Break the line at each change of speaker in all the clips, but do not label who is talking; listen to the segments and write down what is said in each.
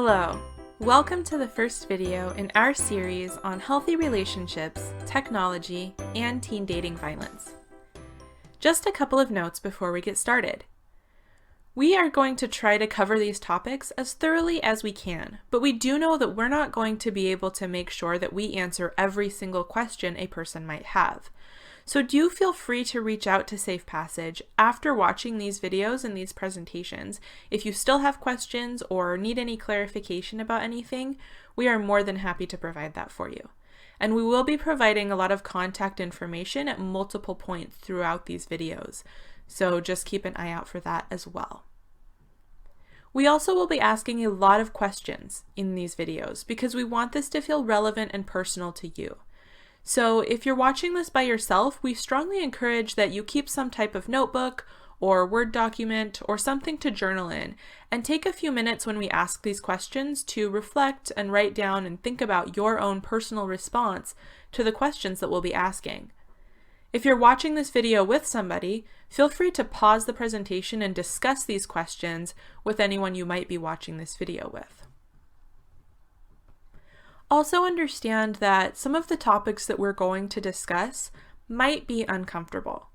Hello, welcome to the first video in our series on healthy relationships, technology, and teen dating violence. Just a couple of notes before we get started. We are going to try to cover these topics as thoroughly as we can, but we do know that we're not going to be able to make sure that we answer every single question a person might have. So do feel free to reach out to Safe Passage after watching these videos and these presentations. If you still have questions or need any clarification about anything, we are more than happy to provide that for you. And we will be providing a lot of contact information at multiple points throughout these videos, so just keep an eye out for that as well. We also will be asking a lot of questions in these videos because we want this to feel relevant and personal to you. So if you're watching this by yourself, we strongly encourage that you keep some type of notebook or Word document or something to journal in and take a few minutes when we ask these questions to reflect and write down and think about your own personal response to the questions that we'll be asking. If you're watching this video with somebody, feel free to pause the presentation and discuss these questions with anyone you might be watching this video with. Also understand that some of the topics that we're going to discuss might be uncomfortable.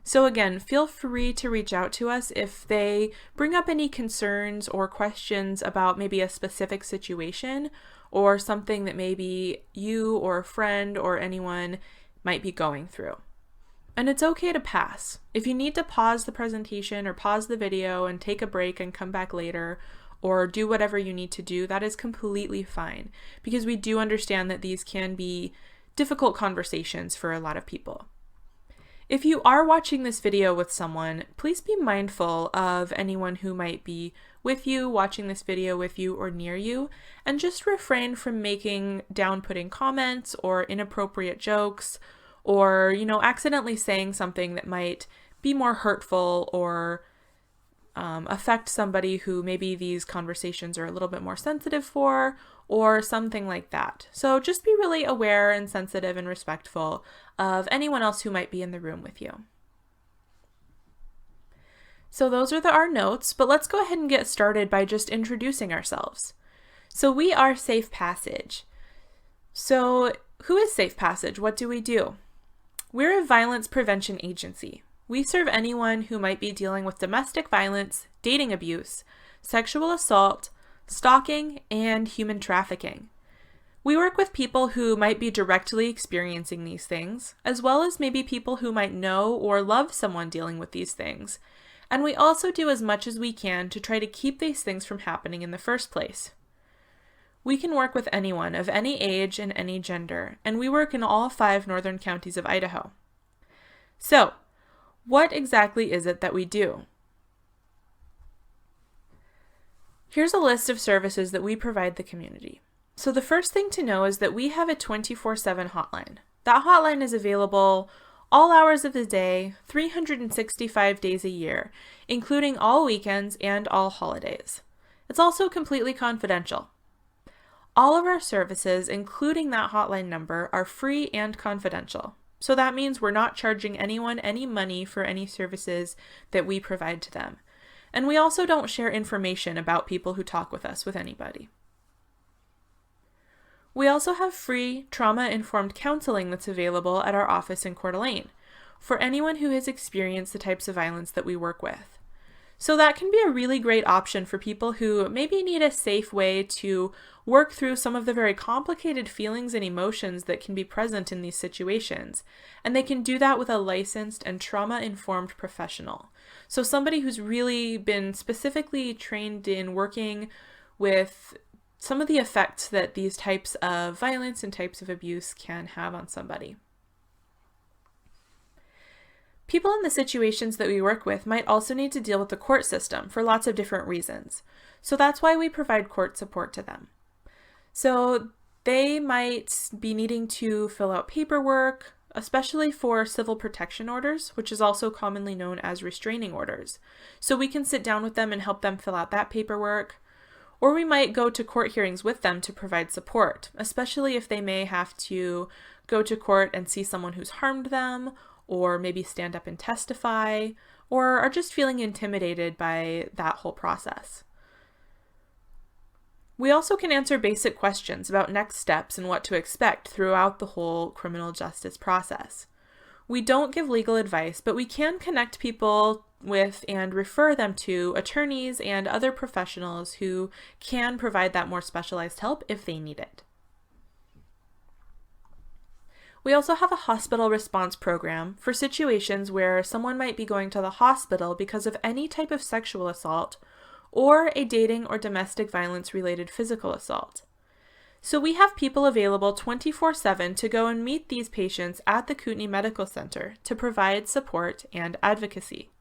So again, feel free to reach out to us if they bring up any concerns or questions about maybe a specific situation or something that maybe you or a friend or anyone might be going through. And it's okay to pass. If you need to pause the presentation or pause the video and take a break and come back later, or do whatever you need to do, that is completely fine, because we do understand that these can be difficult conversations for a lot of people. If you are watching this video with someone, please be mindful of anyone who might be with you, watching this video with you or near you, and just refrain from making down-putting comments or inappropriate jokes, or, accidentally saying something that might be more hurtful or affect somebody who maybe these conversations are a little bit more sensitive for, or something like that. So just be really aware and sensitive and respectful of anyone else who might be in the room with you. So those are our notes, but let's go ahead and get started by just introducing ourselves. So we are Safe Passage. So who is Safe Passage? What do we do? We're a violence prevention agency. We serve anyone who might be dealing with domestic violence, dating abuse, sexual assault, stalking, and human trafficking. We work with people who might be directly experiencing these things, as well as maybe people who might know or love someone dealing with these things. And we also do as much as we can to try to keep these things from happening in the first place. We can work with anyone of any age and any gender, and we work in all 5 northern counties of Idaho. So, what exactly is it that we do? Here's a list of services that we provide the community. So the first thing to know is that we have a 24/7 hotline. That hotline is available all hours of the day, 365 days a year, including all weekends and all holidays. It's also completely confidential. All of our services, including that hotline number, are free and confidential. So that means we're not charging anyone any money for any services that we provide to them. And we also don't share information about people who talk with us with anybody. We also have free trauma-informed counseling that's available at our office in Coeur d'Alene for anyone who has experienced the types of violence that we work with. So that can be a really great option for people who maybe need a safe way to work through some of the very complicated feelings and emotions that can be present in these situations. And they can do that with a licensed and trauma-informed professional. So somebody who's really been specifically trained in working with some of the effects that these types of violence and types of abuse can have on somebody. People in the situations that we work with might also need to deal with the court system for lots of different reasons. So that's why we provide court support to them. So they might be needing to fill out paperwork, especially for civil protection orders, which is also commonly known as restraining orders. So we can sit down with them and help them fill out that paperwork. Or we might go to court hearings with them to provide support, especially if they may have to go to court and see someone who's harmed them, or maybe stand up and testify, or are just feeling intimidated by that whole process. We also can answer basic questions about next steps and what to expect throughout the whole criminal justice process. We don't give legal advice, but we can connect people with and refer them to attorneys and other professionals who can provide that more specialized help if they need it. We also have a hospital response program for situations where someone might be going to the hospital because of any type of sexual assault or a dating or domestic violence related physical assault. So we have people available 24/7 to go and meet these patients at the Kootenai Medical Center to provide support and advocacy.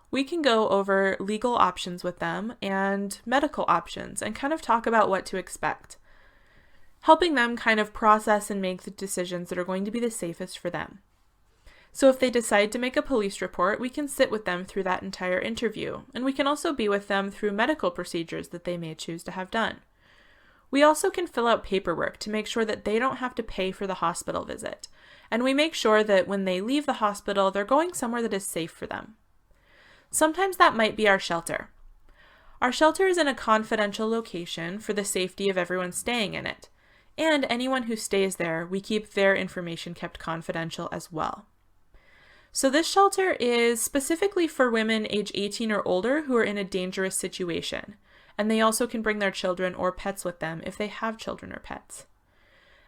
We can go over legal options with them and medical options and kind of talk about what to expect, helping them kind of process and make the decisions that are going to be the safest for them. So if they decide to make a police report, we can sit with them through that entire interview, and we can also be with them through medical procedures that they may choose to have done. We also can fill out paperwork to make sure that they don't have to pay for the hospital visit, and we make sure that when they leave the hospital, they're going somewhere that is safe for them. Sometimes that might be our shelter. Our shelter is in a confidential location for the safety of everyone staying in it, and anyone who stays there, we keep their information kept confidential as well. So this shelter is specifically for women age 18 or older who are in a dangerous situation, and they also can bring their children or pets with them if they have children or pets.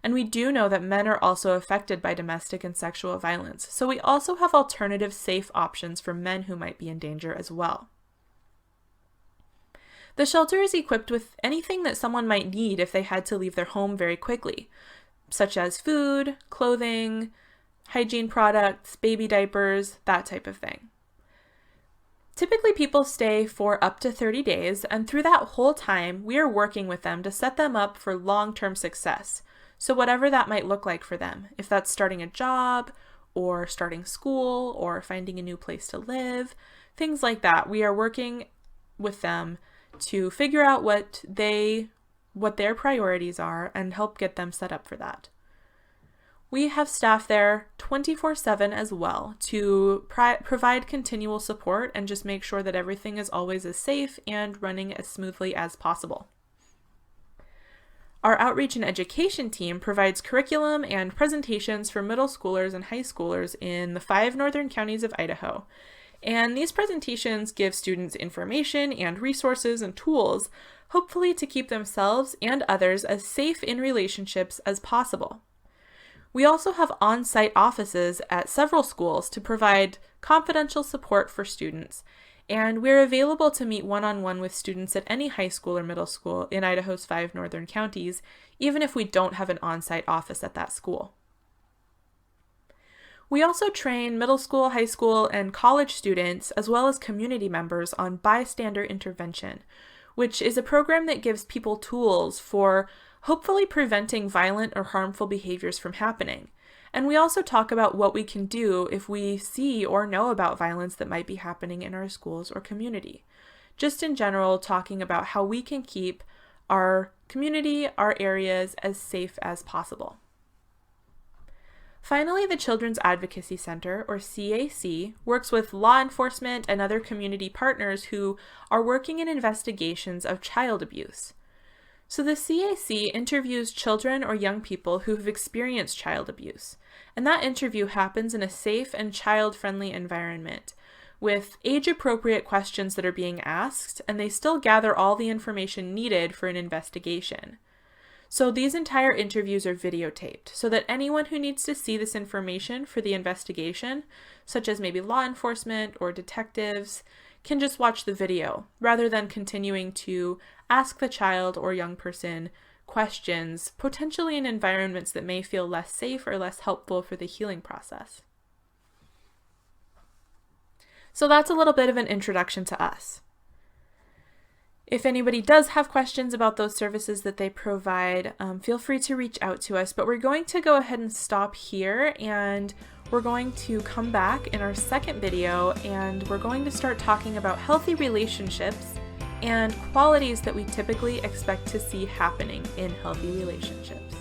And we do know that men are also affected by domestic and sexual violence, so we also have alternative safe options for men who might be in danger as well. The shelter is equipped with anything that someone might need if they had to leave their home very quickly, such as food, clothing, hygiene products, baby diapers, that type of thing. Typically, people stay for up to 30 days, and through that whole time, we are working with them to set them up for long-term success. So whatever that might look like for them, if that's starting a job, or starting school, or finding a new place to live, things like that, we are working with them to figure out what their priorities are and help get them set up for that. We have staff there 24/7 as well to provide continual support and just make sure that everything is always as safe and running as smoothly as possible. Our outreach and education team provides curriculum and presentations for middle schoolers and high schoolers in the 5 northern counties of Idaho. And these presentations give students information and resources and tools, hopefully to keep themselves and others as safe in relationships as possible. We also have on-site offices at several schools to provide confidential support for students, and we're available to meet one-on-one with students at any high school or middle school in Idaho's 5 northern counties, even if we don't have an on-site office at that school. We also train middle school, high school, and college students, as well as community members, on bystander intervention, which is a program that gives people tools for hopefully preventing violent or harmful behaviors from happening. And we also talk about what we can do if we see or know about violence that might be happening in our schools or community. Just in general, talking about how we can keep our community, our areas, as safe as possible. Finally, the Children's Advocacy Center, or CAC, works with law enforcement and other community partners who are working in investigations of child abuse. So the CAC interviews children or young people who have experienced child abuse, and that interview happens in a safe and child-friendly environment with age-appropriate questions that are being asked, and they still gather all the information needed for an investigation. So these entire interviews are videotaped so that anyone who needs to see this information for the investigation, such as maybe law enforcement or detectives, can just watch the video rather than continuing to ask the child or young person questions, potentially in environments that may feel less safe or less helpful for the healing process. So that's a little bit of an introduction to us. If anybody does have questions about those services that they provide, feel free to reach out to us, but we're going to go ahead and stop here, and we're going to come back in our second video, and we're going to start talking about healthy relationships and qualities that we typically expect to see happening in healthy relationships.